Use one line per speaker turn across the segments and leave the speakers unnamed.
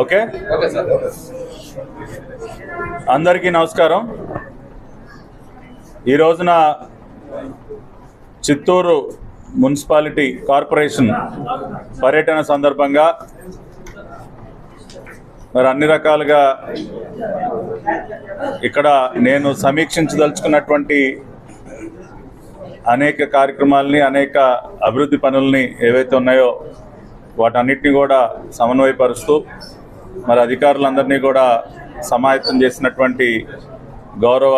Okay అందరికీ నమస్కారం. ఈ రోజున చిత్తూరు మున్సిపాలిటీ కార్పొరేషన్ పర్యటన సందర్భంగా మరి అన్ని రకాలుగా ఇక్కడ నేను సమీక్షించదలుచుకున్నటువంటి అనేక కార్యక్రమాలని, అనేక అభివృద్ధి పనుల్ని ఏవైతే ఉన్నాయో వాటన్నిటిని కూడా సమన్వయపరుస్తూ మరి అధికారులందరినీ కూడా సమాయత్తం చేసినటువంటి గౌరవ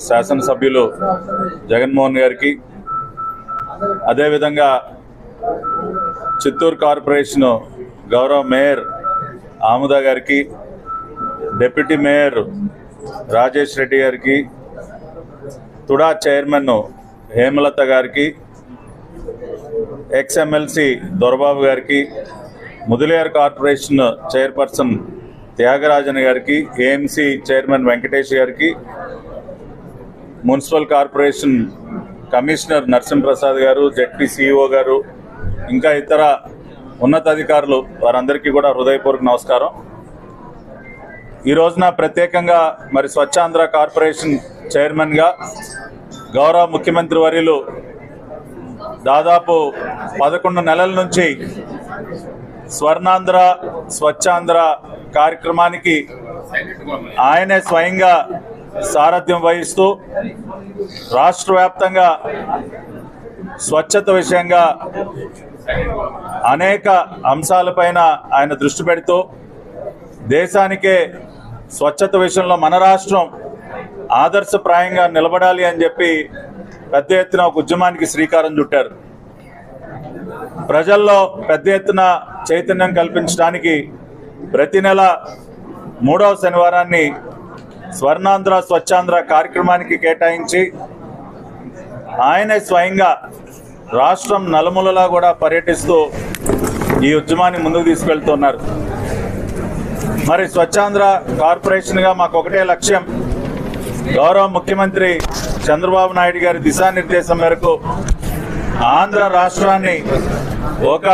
శాసనసభ్యులు జగన్మోహన్ గారికి, అదేవిధంగా చిత్తూరు కార్పొరేషన్ గౌరవ మేయర్ ఆముద గారికి, డిప్యూటీ మేయర్ రాజేష్ రెడ్డి గారికి, తుడా చైర్మన్ హేమలత గారికి, ఎక్స్ఎమ్మెల్సీ దొరబాబు గారికి, ముదిలేరు కార్పొరేషన్ చైర్పర్సన్ త్యాగరాజన్ గారికి, ఏఎంసీ చైర్మన్ వెంకటేష్ గారికి, మున్సిపల్ కార్పొరేషన్ కమిషనర్ నరసింహప్రసాద్ గారు, జెడ్పీ సిఇఓ గారు, ఇంకా ఇతర ఉన్నతాధికారులు వారందరికీ కూడా హృదయపూర్వక నమస్కారం. ఈ రోజున ప్రత్యేకంగా మరి స్వచ్ఛాంధ్ర కార్పొరేషన్ చైర్మన్గా గౌరవ ముఖ్యమంత్రి వర్యులు దాదాపు 11 నెలల నుంచి స్వర్ణాంధ్ర స్వచ్ఛాంధ్ర కార్యక్రమానికి ఆయనే స్వయంగా సారథ్యం వహిస్తూ రాష్ట్ర వ్యాప్తంగా స్వచ్ఛత విషయంగా అనేక అంశాలపైన ఆయన దృష్టి పెడుతూ దేశానికే స్వచ్ఛత విషయంలో మన రాష్ట్రం ఆదర్శప్రాయంగా నిలబడాలి అని చెప్పి పెద్ద ఎత్తున ఒక ఉద్యమానికి శ్రీకారం చుట్టారు. ప్రజల్లో పెద్ద ఎత్తున చైతన్యం కల్పించడానికి ప్రతి నెల 3వ శనివారాన్ని స్వర్ణాంధ్ర స్వచ్ఛాంధ్ర కార్యక్రమానికి కేటాయించి ఆయనే స్వయంగా రాష్ట్రం నలుమూలలా కూడా పర్యటిస్తూ ఈ ఉద్యమాన్ని ముందుకు తీసుకెళ్తున్నారు. మరి స్వచ్ఛాంధ్ర కార్పొరేషన్గా మాకు ఒకటే లక్ష్యం, గౌరవ ముఖ్యమంత్రి చంద్రబాబు నాయుడు గారి దిశానిర్దేశం మేరకు ఆంధ్ర రాష్ట్రాన్ని ఒక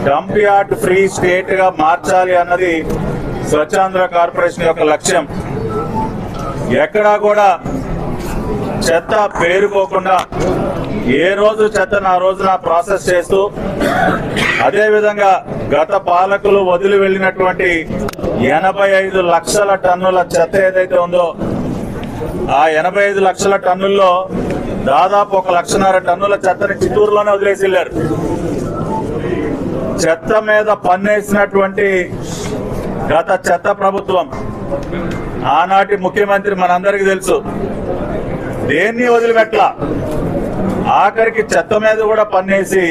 డంప్ యార్డ్ ఫ్రీ స్టేట్గా మార్చాలి అన్నది స్వచ్ఛాంధ్ర కార్పొరేషన్ యొక్క లక్ష్యం. ఎక్కడా కూడా చెత్త పేరుకోకుండా ఏ రోజు చెత్తను ఆ రోజున ప్రాసెస్ చేస్తూ, అదేవిధంగా గత పాలకులు వదిలి వెళ్ళినటువంటి 85 లక్షల టన్నుల చెత్త ఏదైతే ఉందో ఆ 85 లక్షల టన్నుల్లో దాదాపు 1.5 లక్షల టన్నుల చెత్తని చిత్తూరులోనే వదిలేసి వెళ్ళారు. చెత్త మీద పన్నేసినటువంటి గత చెత్త ప్రభుత్వం, ఆనాటి ముఖ్యమంత్రి మనందరికీ తెలుసు, దేన్ని వదిలిపెట్ల ఆఖరికి చెత్త మీద కూడా పన్నేసి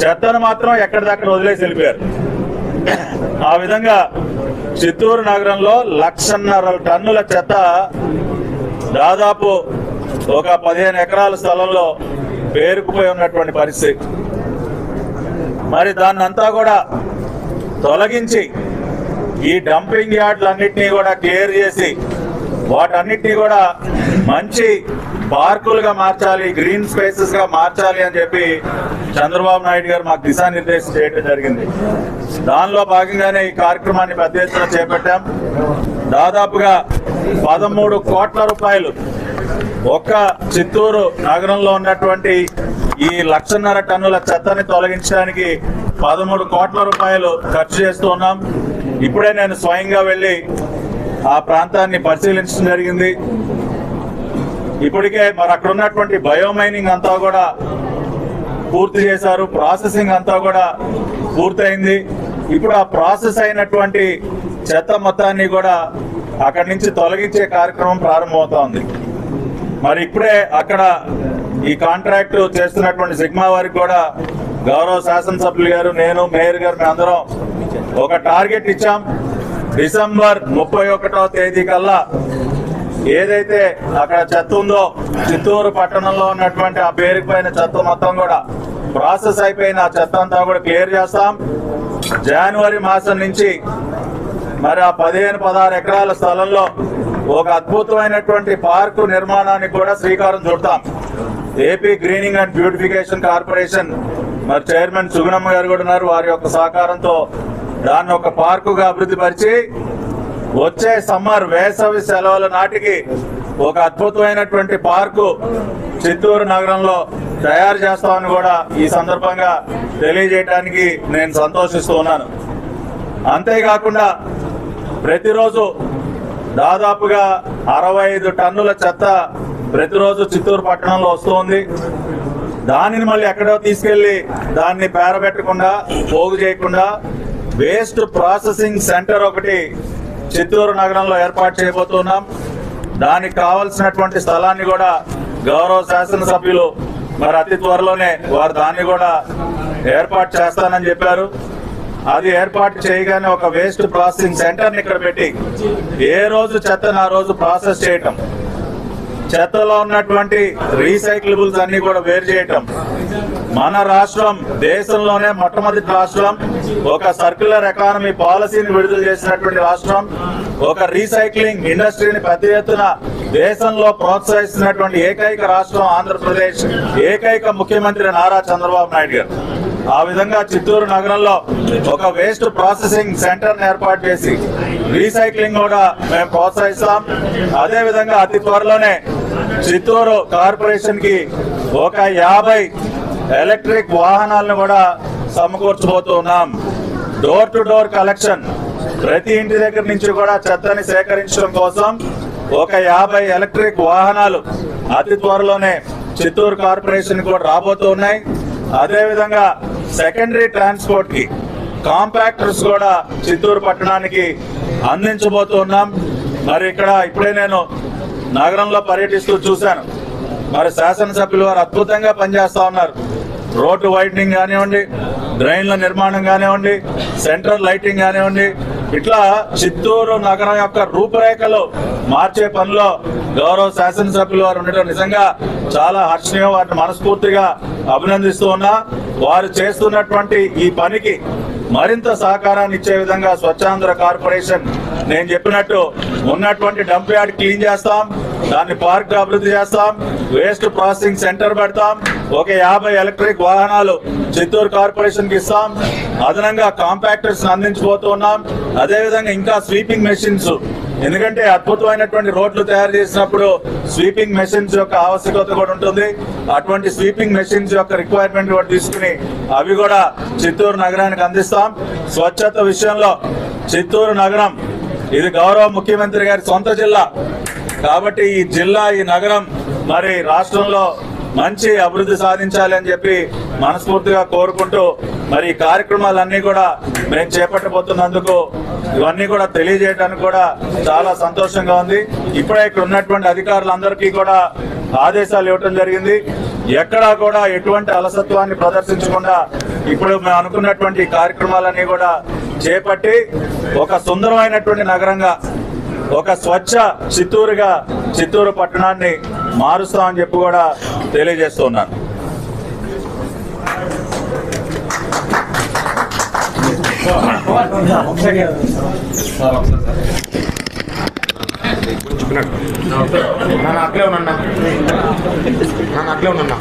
చెత్తను మాత్రం ఎక్కడిదక్కడ వదిలేసి వెళ్ళిపోయారు. ఆ విధంగా చిత్తూరు నగరంలో 1.5 టన్నుల చెత్త దాదాపు ఒక 15 ఎకరాల స్థలంలో పేరుకుపోయి ఉన్నటువంటి పరిస్థితి. మరి దాన్నంతా కూడా తొలగించి ఈ డంపింగ్ యార్డ్లన్నింటినీ కూడా క్లియర్ చేసి వాటన్నిటినీ కూడా మంచి పార్కులుగా మార్చాలి, గ్రీన్ స్పేసెస్ గా మార్చాలి అని చెప్పి చంద్రబాబు నాయుడు గారు మాకు దిశానిర్దేశం చేయడం జరిగింది. దానిలో భాగంగానే ఈ కార్యక్రమాన్ని పెద్ద ఎత్తున చేపట్టాం. దాదాపుగా 13 కోట్ల రూపాయలు ఒక్క చిత్తూరు నగరంలో ఉన్నటువంటి ఈ 1.5 టన్నుల చెత్తని తొలగించడానికి 13 కోట్ల రూపాయలు ఖర్చు చేస్తూ ఉన్నాం. ఇప్పుడే నేను స్వయంగా వెళ్ళి ఆ ప్రాంతాన్ని పరిశీలించడం జరిగింది. ఇప్పటికే మరి అక్కడ ఉన్నటువంటి బయోమైనింగ్ అంతా కూడా పూర్తి చేశారు, ప్రాసెసింగ్ అంతా కూడా పూర్తయింది. ఇప్పుడు ఆ ప్రాసెస్ అయినటువంటి చెత్త మొత్తాన్ని కూడా అక్కడి నుంచి తొలగించే కార్యక్రమం ప్రారంభమవుతోంది. మరి ఇప్పుడే అక్కడ ఈ కాంట్రాక్ట్ చేస్తున్నటువంటి సిగ్మా వారికి కూడా గౌరవ శాసనసభ్యులు గారు, నేను, మేయర్ గారు మేమందరం ఒక టార్గెట్ ఇచ్చాం. డిసెంబర్ 31వ తేదీ కల్లా ఏదైతే అక్కడ చెత్త ఉందో చిత్తూరు పట్టణంలో ఉన్నటువంటి ఆ పేరుకుపోయిన చెత్త మొత్తం కూడా ప్రాసెస్ అయిపోయిన ఆ చెత్త అంతా కూడా క్లియర్ చేస్తాం. జనవరి మాసం నుంచి మరి ఆ 15-16 ఎకరాల స్థలంలో ఒక అద్భుతమైనటువంటి పార్కు నిర్మాణానికి కూడా శ్రీకారం చుడతాం. AP greening and beautification corporation మరి చైర్మన్ సుగుణమ్మ గారు కూడా ఉన్నారు. వారి యొక్క సహకారంతో దాన్ని ఒక పార్కుగా అభివృద్ధి పరిచి వచ్చే సమ్మర్ వేసవి సెలవుల నాటికి ఒక అద్భుతమైనటువంటి పార్కు చిత్తూరు నగరంలో తయారు చేస్తామని కూడా ఈ సందర్భంగా తెలియజేయడానికి నేను సంతోషిస్తూ ఉన్నాను. అంతేకాకుండా ప్రతిరోజు దాదాపుగా 65 టన్నుల చెత్త ప్రతిరోజు చిత్తూరు పట్టణంలో వస్తుంది. దానిని మళ్ళీ ఎక్కడో తీసుకెళ్లి దాన్ని పేరబెట్టకుండా పోగు చేయకుండా వేస్ట్ ప్రాసెసింగ్ సెంటర్ ఒకటి చిత్తూరు నగరంలో ఏర్పాటు చేయబోతున్నాం. దానికి కావలసినటువంటి స్థలాన్ని కూడా గౌరవ శాసనసభ్యులు మరి అతి త్వరలోనే వారు దాన్ని కూడా ఏర్పాటు చేస్తానని చెప్పారు. అది ఏర్పాటు చేయగానే ఒక వేస్ట్ ప్రాసెసింగ్ సెంటర్ని ఇక్కడ పెట్టి ఏ రోజు చెత్తను ఆ రోజు ప్రాసెస్ చేయటం, చెత్తలో ఉన్నటువంటి రీసైక్లబుల్స్ అన్ని కూడా వేరు చేయటం. మన రాష్ట్రం దేశంలోనే మొట్టమొదటి రాష్ట్రం, ఒక సర్క్యులర్ ఎకానమీ పాలసీని విడుదల చేసినటువంటి రాష్ట్రం, ఒక రీసైక్లింగ్ ఇండస్ట్రీని పెద్ద ఎత్తున దేశంలో ప్రోత్సహిస్తున్నటువంటి ఏకైక రాష్ట్రం ఆంధ్రప్రదేశ్, ఏకైక ముఖ్యమంత్రి నారా చంద్రబాబు నాయుడు గారు. ఆ విధంగా చిత్తూరు నగరంలో ఒక వేస్ట్ ప్రాసెసింగ్ సెంటర్ ఏర్పాటు చేసి రీసైక్లింగ్ కూడా మేము ప్రోత్సహిస్తాం. అదే విధంగా అతి త్వరలోనే చిత్తూరు కార్పొరేషన్ కి ఒక 50 ఎలక్ట్రిక్ వాహనాలను కూడా సమకూర్చబోతున్నాం. డోర్ టు డోర్ కలెక్షన్, ప్రతి ఇంటి దగ్గర నుంచి కూడా చెత్తని సేకరించడం కోసం ఒక 50 ఎలక్ట్రిక్ వాహనాలు అతి త్వరలోనే చిత్తూరు కార్పొరేషన్ కూడా రాబోతున్నాయి. అదేవిధంగా సెకండరీ ట్రాన్స్పోర్ట్ కి కాంపాక్టర్స్ కూడా చిత్తూరు పట్టణానికి అందించబోతున్నాం. మరి ఇక్కడ ఇప్పుడే నేను నగరంలో పర్యటిస్తూ చూశాను. మరి శాసనసభ్యులు వారు అద్భుతంగా పనిచేస్తా ఉన్నారు. రోడ్డు వైడనింగ్ కానివ్వండి, డ్రైన్ల నిర్మాణం కానివ్వండి, సెంట్రల్ లైటింగ్ కానివ్వండి, ఇట్లా చిత్తూరు నగరం యొక్క రూపురేఖలు మార్చే పనిలో గౌరవ శాసనసభ్యులు వారు ఉండటం నిజంగా చాలా హర్షణీయం. వారిని మనస్ఫూర్తిగా అభినందిస్తూ ఉన్నా. వారు చేస్తున్నటువంటి ఈ పనికి మరింత సహకారాన్ని ఇచ్చే విధంగా స్వచ్ఛాంధ్ర కార్పొరేషన్ నేను చెప్పినట్టు ఉన్నటువంటి డంప్ యార్డ్ క్లీన్ చేస్తాం, దాన్ని పార్క్ అభివృద్ధి చేస్తాం, వేస్ట్ ప్రాసెసింగ్ సెంటర్ పెడతాం, ఒక 50 ఎలక్ట్రిక్ వాహనాలు చిత్తూరు కార్పొరేషన్ కి ఇస్తాం, అదనంగా కాంపాక్టర్స్ అందించబోతున్నాం. అదేవిధంగా ఇంకా స్వీపింగ్ మెషిన్స్, ఎందుకంటే అద్భుతమైనటువంటి రోడ్లు తయారు చేసినప్పుడు స్వీపింగ్ మెషిన్స్ యొక్క ఆవశ్యకత కూడా ఉంటుంది. అటువంటి స్వీపింగ్ మెషిన్స్ యొక్క రిక్వైర్మెంట్ కూడా తీసుకుని అవి కూడా చిత్తూరు నగరానికి అందిస్తాం. స్వచ్ఛత విషయంలో చిత్తూరు నగరం ఇది గౌరవ ముఖ్యమంత్రి గారి సొంత జిల్లా కాబట్టి ఈ జిల్లా, ఈ నగరం మరి రాష్ట్రంలో మంచి అభివృద్ధి సాధించాలి అని చెప్పి మనస్ఫూర్తిగా కోరుకుంటూ మరి ఈ కార్యక్రమాలన్నీ కూడా మేము చేపట్టబోతున్నందుకు ఇవన్నీ కూడా తెలియజేయడానికి కూడా చాలా సంతోషంగా ఉంది. ఇప్పుడే ఇక్కడ ఉన్నటువంటి అధికారులందరికీ కూడా ఆదేశాలు ఇవ్వటం జరిగింది. ఎక్కడా కూడా ఎటువంటి అలసత్వాన్ని ప్రదర్శించకుండా ఇప్పుడు మేము అనుకున్నటువంటి కార్యక్రమాలన్నీ కూడా చేపట్టి ఒక సుందరమైనటువంటి నగరంగా, ఒక స్వచ్ఛ చిత్తూరుగా చిత్తూరు పట్టణాన్ని మారుస్తామని చెప్పి కూడా తెలియజేస్తున్నాను.
అట్లే ఉన్నా